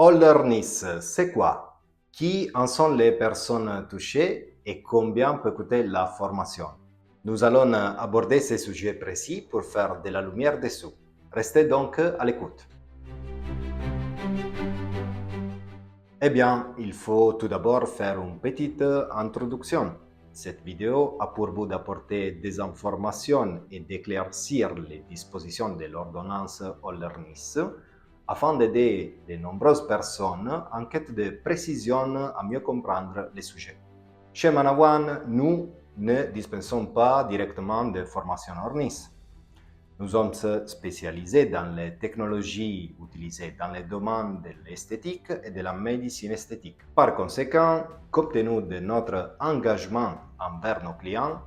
Holderness, c'est quoi? Qui en sont les personnes touchées et combien peut coûter la formation? Nous allons aborder ces sujets précis pour faire de la lumière dessous. Restez donc à l'écoute. Eh bien, il faut tout d'abord faire une petite introduction. Cette vidéo a pour but d'apporter des informations et d'éclaircir les dispositions de l'ordonnance Holderness afin d'aider de nombreuses personnes en quête de précision à mieux comprendre les sujets. Chez Manawan, nous ne dispensons pas directement de formation Holderness. Nous sommes spécialisés dans les technologies utilisées dans les domaines de l'esthétique et de la médecine esthétique. Par conséquent, compte tenu de notre engagement envers nos clients,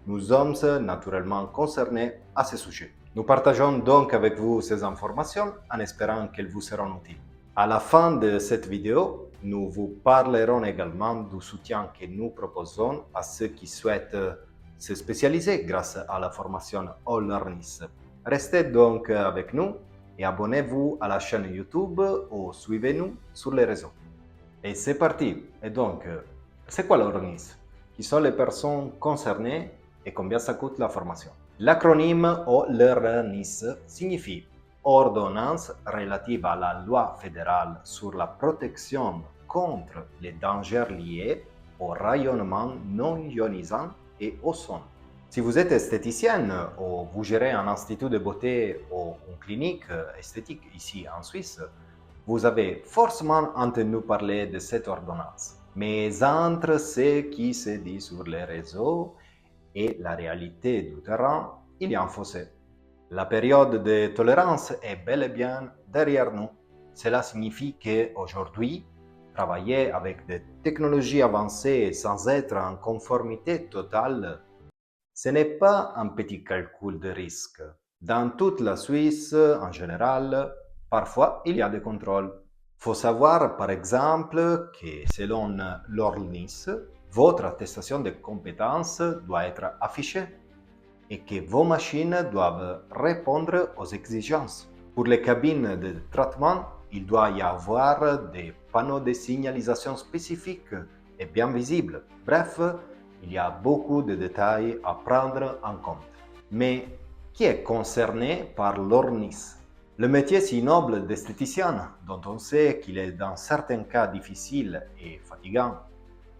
nous sommes naturellement concernés à ce sujet. Nous partageons donc avec vous ces informations en espérant qu'elles vous seront utiles. À la fin de cette vidéo, nous vous parlerons également du soutien que nous proposons à ceux qui souhaitent se spécialiser grâce à la formation Holderness. Restez donc avec nous et abonnez-vous à la chaîne YouTube ou suivez-nous sur les réseaux. Et c'est parti. Et donc, c'est quoi l'Holderness? Qui sont les personnes concernées et combien ça coûte la formation? L'acronyme Holderness signifie Ordonnance relative à la loi fédérale sur la protection contre les dangers liés au rayonnement non ionisant et au son. Si vous êtes esthéticienne ou vous gérez un institut de beauté ou une clinique esthétique ici en Suisse, vous avez forcément entendu parler de cette ordonnance. Mais entre ce qui se dit sur les réseaux et la réalité du terrain, il y a un fossé. La période de tolérance est bel et bien derrière nous. Cela signifie qu'aujourd'hui, travailler avec des technologies avancées sans être en conformité totale, ce n'est pas un petit calcul de risque. Dans toute la Suisse, en général, parfois il y a des contrôles. Il faut savoir, par exemple, que selon l'ORLNIS, votre attestation de compétences doit être affichée et que vos machines doivent répondre aux exigences. Pour les cabines de traitement, il doit y avoir des panneaux de signalisation spécifiques et bien visibles. Bref, il y a beaucoup de détails à prendre en compte. Mais qui est concerné par l'ORNIS? Le métier si noble d'esthéticien, dont on sait qu'il est dans certains cas difficile et fatigant,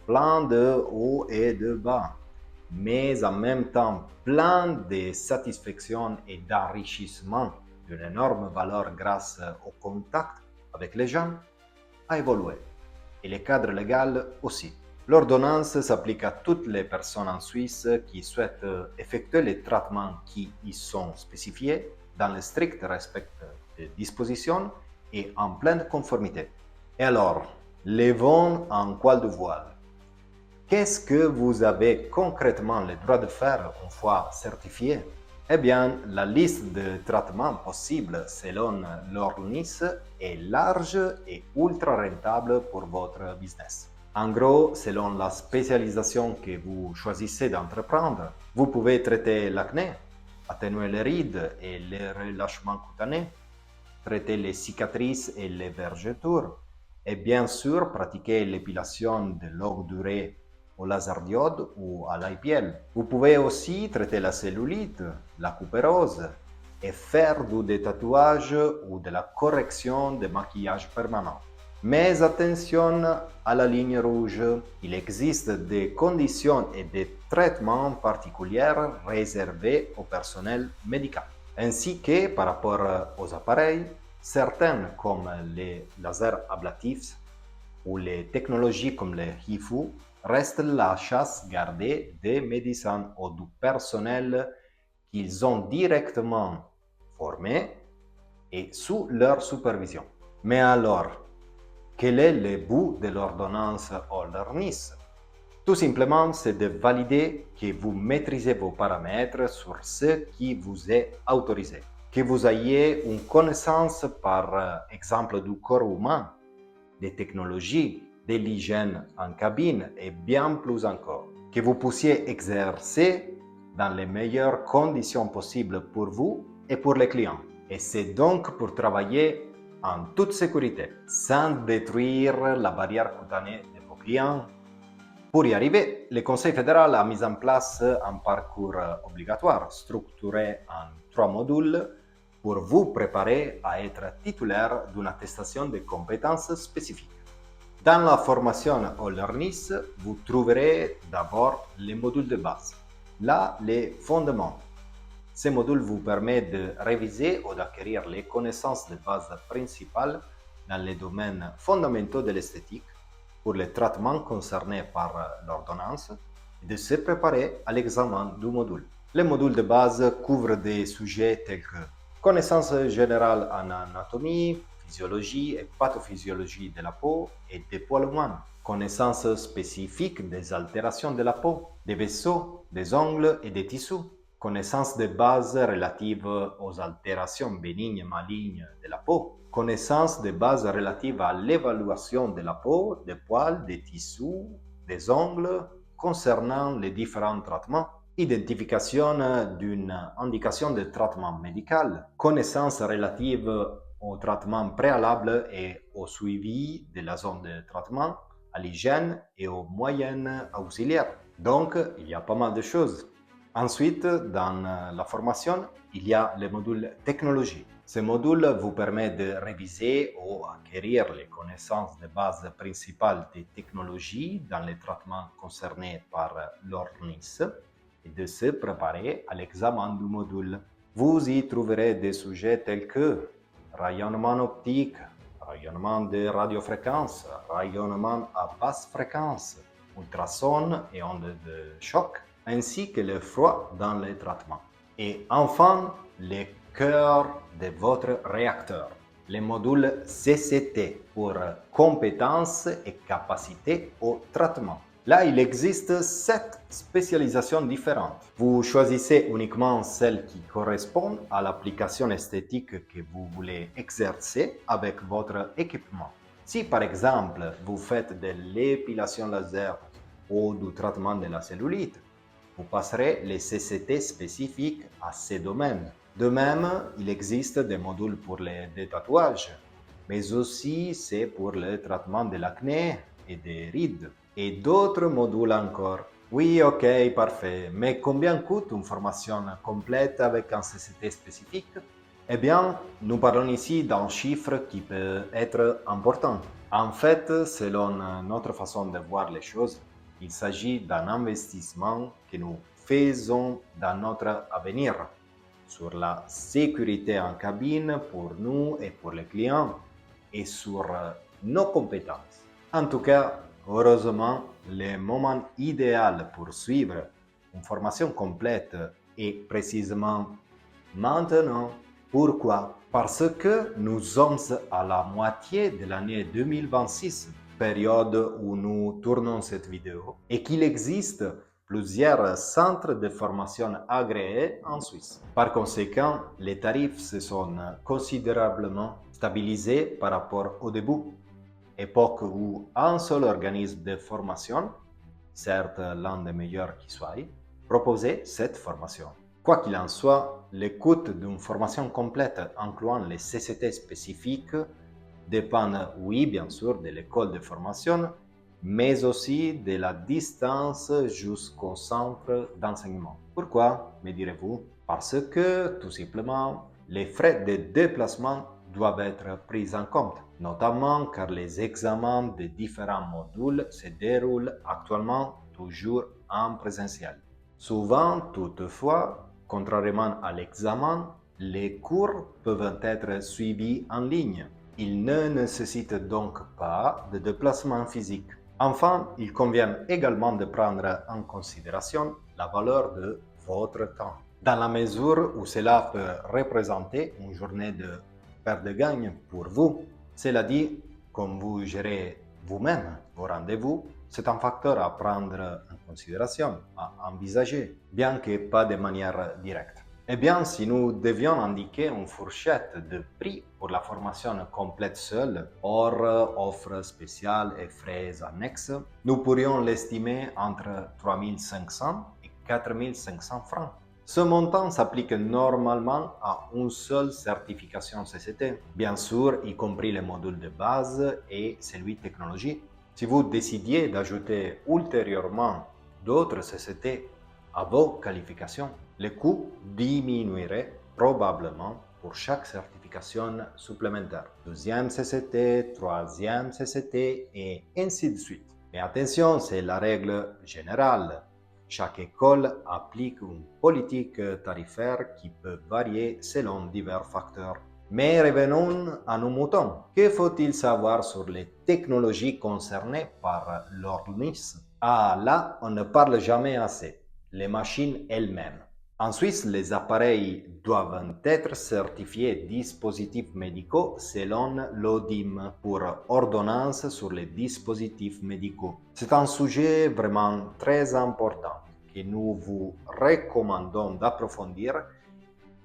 plein de hauts et de bas, mais en même temps plein de satisfaction et d'enrichissement d'une énorme valeur grâce au contact avec les gens, a évolué. Et le cadre légal aussi. L'ordonnance s'applique à toutes les personnes en Suisse qui souhaitent effectuer les traitements qui y sont spécifiés dans le strict respect des dispositions et en pleine conformité. Et alors, levons un poil de voile. Qu'est-ce que vous avez concrètement le droit de faire une fois certifié? Eh bien, la liste de traitements possibles selon l'ORNIS est large et ultra rentable pour votre business. En gros, selon la spécialisation que vous choisissez d'entreprendre, vous pouvez traiter l'acné, atténuer les rides et les relâchements cutanés, traiter les cicatrices et les vergetures, et bien sûr pratiquer l'épilation de longue durée au laser diode ou à l'IPL. Vous pouvez aussi traiter la cellulite, la couperose et faire du détatouage ou de la correction de maquillage permanent. Mais attention à la ligne rouge, il existe des conditions et des traitements particuliers réservés au personnel médical, ainsi que par rapport aux appareils, certains comme les lasers ablatifs ou les technologies comme le HIFU reste la chasse gardée des médecins ou du personnel qu'ils ont directement formé et sous leur supervision. Mais alors, quel est le but de l'ordonnance Holderness? Tout simplement, c'est de valider que vous maîtrisez vos paramètres sur ce qui vous est autorisé, que vous ayez une connaissance, par exemple, du corps humain, des technologies, de l'hygiène en cabine et bien plus encore, que vous puissiez exercer dans les meilleures conditions possibles pour vous et pour les clients. Et c'est donc pour travailler en toute sécurité, sans détruire la barrière cutanée de vos clients. Pour y arriver, le Conseil fédéral a mis en place un parcours obligatoire structuré en 3 modules pour vous préparer à être titulaire d'une attestation de compétences spécifiques. Dans la formation All-Learnis, vous trouverez d'abord les modules de base, là les fondements. Ces modules vous permettent de réviser ou d'acquérir les connaissances de base principales dans les domaines fondamentaux de l'esthétique pour les traitements concernés par l'ordonnance et de se préparer à l'examen du module. Les modules de base couvrent des sujets tels que connaissances générales en anatomie, physiologie et pathophysiologie de la peau et des poils humains, connaissances spécifiques des altérations de la peau, des vaisseaux, des ongles et des tissus, connaissances de base relatives aux altérations bénignes et malignes de la peau, connaissances de base relatives à l'évaluation de la peau, des poils, des tissus, des ongles concernant les différents traitements, identification d'une indication de traitement médical, connaissances relatives au traitement préalable et au suivi de la zone de traitement, à l'hygiène et aux moyens auxiliaires. Donc, il y a pas mal de choses. Ensuite, dans la formation, il y a le module technologie. Ce module vous permet de réviser ou acquérir les connaissances de base principales des technologies dans les traitements concernés par l'ORNIS et de se préparer à l'examen du module. Vous y trouverez des sujets tels que rayonnement optique, rayonnement de radiofréquence, rayonnement à basse fréquence, ultrasons et ondes de choc, ainsi que le froid dans les traitements. Et enfin, le cœur de votre réacteur, le module CCT pour compétences et capacités au traitement. Là, il existe 7 spécialisations différentes. Vous choisissez uniquement celle qui correspond à l'application esthétique que vous voulez exercer avec votre équipement. Si par exemple, vous faites de l'épilation laser ou du traitement de la cellulite, vous passerez les CCT spécifiques à ces domaines. De même, il existe des modules pour les tatouages, mais aussi c'est pour le traitement de l'acné et des rides. Et d'autres modules encore. Oui, ok, parfait. Mais combien coûte une formation complète avec un CCT spécifique? Eh bien, nous parlons ici d'un chiffre qui peut être important. En fait, selon notre façon de voir les choses, il s'agit d'un investissement que nous faisons dans notre avenir, sur la sécurité en cabine pour nous et pour les clients, et sur nos compétences. En tout cas, heureusement, le moment idéal pour suivre une formation complète est précisément maintenant. Pourquoi? Parce que nous sommes à la moitié de l'année 2026, période où nous tournons cette vidéo, et qu'il existe plusieurs centres de formation agréés en Suisse. Par conséquent, les tarifs se sont considérablement stabilisés par rapport au début, époque où un seul organisme de formation, certes l'un des meilleurs qui soit, proposait cette formation. Quoi qu'il en soit, le coût d'une formation complète incluant les CCT spécifiques dépend, oui, bien sûr, de l'école de formation, mais aussi de la distance jusqu'au centre d'enseignement. Pourquoi, me direz-vous? Parce que, tout simplement, les frais de déplacement doivent être pris en compte, notamment car les examens des différents modules se déroulent actuellement toujours en présentiel. Souvent, toutefois, contrairement à l'examen, les cours peuvent être suivis en ligne. Ils ne nécessitent donc pas de déplacement physique. Enfin, il convient également de prendre en considération la valeur de votre temps, dans la mesure où cela peut représenter une journée de perte de gagne pour vous. Cela dit, comme vous gérez vous-même vos rendez-vous, c'est un facteur à prendre en considération, à envisager, bien que pas de manière directe. Eh bien, si nous devions indiquer une fourchette de prix pour la formation complète seule, hors offres spéciales et frais annexes, nous pourrions l'estimer entre 3 500 et 4 500 francs. Ce montant s'applique normalement à une seule certification CCT, bien sûr, y compris les modules de base et celui technologie. Si vous décidiez d'ajouter ultérieurement d'autres CCT à vos qualifications, le coût diminuerait probablement pour chaque certification supplémentaire. Deuxième CCT, troisième CCT et ainsi de suite. Mais attention, c'est la règle générale. Chaque école applique une politique tarifaire qui peut varier selon divers facteurs. Mais revenons à nos moutons. Que faut-il savoir sur les technologies concernées par l'ORNIS? Ah, là, on ne parle jamais assez. Les machines elles-mêmes. En Suisse, les appareils doivent être certifiés dispositifs médicaux selon l'ODIM pour ordonnance sur les dispositifs médicaux. C'est un sujet vraiment très important que nous vous recommandons d'approfondir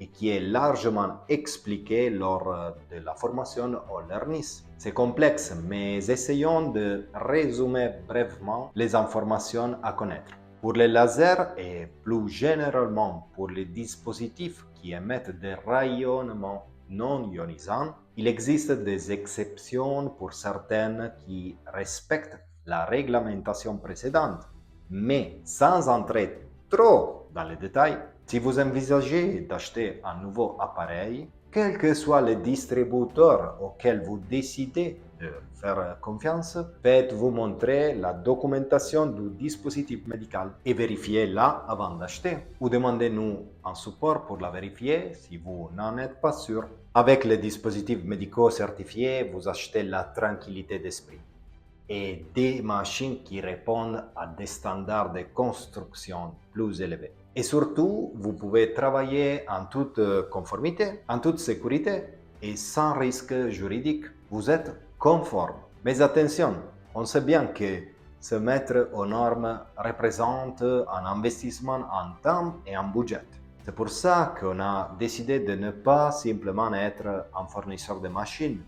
et qui est largement expliqué lors de la formation au LERNIS. C'est complexe, mais essayons de résumer brièvement les informations à connaître. Pour les lasers et plus généralement pour les dispositifs qui émettent des rayonnements non ionisants, il existe des exceptions pour certaines qui respectent la réglementation précédente. Mais sans entrer trop dans les détails, si vous envisagez d'acheter un nouveau appareil, quel que soit le distributeur auquel vous décidez de faire confiance, faites-vous montrer la documentation du dispositif médical et vérifiez-la avant d'acheter. Ou demandez-nous un support pour la vérifier si vous n'en êtes pas sûr. Avec les dispositifs médicaux certifiés, vous achetez la tranquillité d'esprit et des machines qui répondent à des standards de construction plus élevés. Et surtout, vous pouvez travailler en toute conformité, en toute sécurité et sans risque juridique. Vous êtes conforme. Mais attention, on sait bien que se mettre aux normes représente un investissement en temps et en budget. C'est pour ça qu'on a décidé de ne pas simplement être un fournisseur de machines,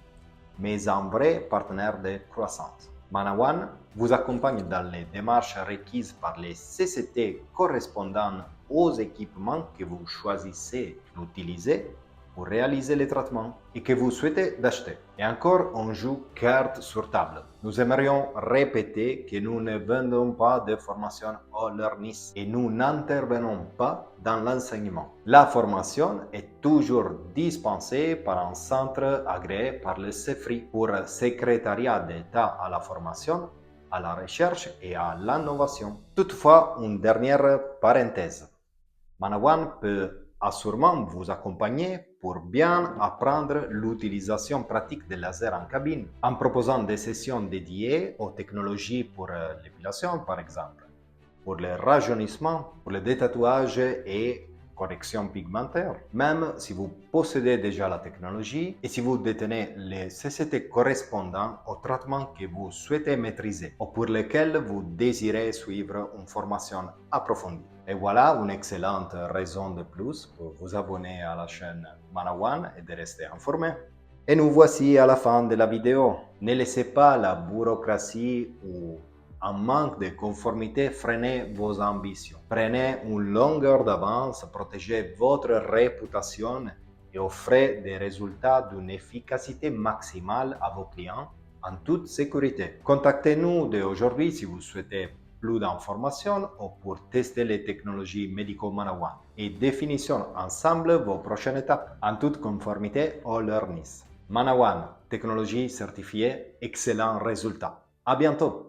mais un vrai partenaire de croissance. Manawan vous accompagne dans les démarches requises par les CCT correspondant aux équipements que vous choisissez d'utiliser pour réaliser les traitements et que vous souhaitez d'acheter. Et encore, on joue carte sur table. Nous aimerions répéter que nous ne vendons pas de formation au LERNIS et nous n'intervenons pas dans l'enseignement. La formation est toujours dispensée par un centre agréé par le CEFRI pour Secrétariat d'État à la formation, à la recherche et à l'innovation. Toutefois, une dernière parenthèse. Manawan peut assurément vous accompagner pour bien apprendre l'utilisation pratique des lasers en cabine, en proposant des sessions dédiées aux technologies pour l'épilation par exemple, pour le rajeunissement, pour le détatouage et correction pigmentaire. Même si vous possédez déjà la technologie et si vous détenez les CCT correspondants au traitement que vous souhaitez maîtriser ou pour lesquels vous désirez suivre une formation approfondie. Et voilà une excellente raison de plus pour vous abonner à la chaîne Manawan et de rester informé. Et nous voici à la fin de la vidéo. Ne laissez pas la bureaucratie ou un manque de conformité freiner vos ambitions. Prenez une longueur d'avance, protégez votre réputation et offrez des résultats d'une efficacité maximale à vos clients en toute sécurité. Contactez-nous dès aujourd'hui si vous souhaitez plus d'informations ou pour tester les technologies médicaux Manawan et définissons ensemble vos prochaines étapes en toute conformité au LERNIS. Manawan, technologie certifiée, excellent résultat. À bientôt!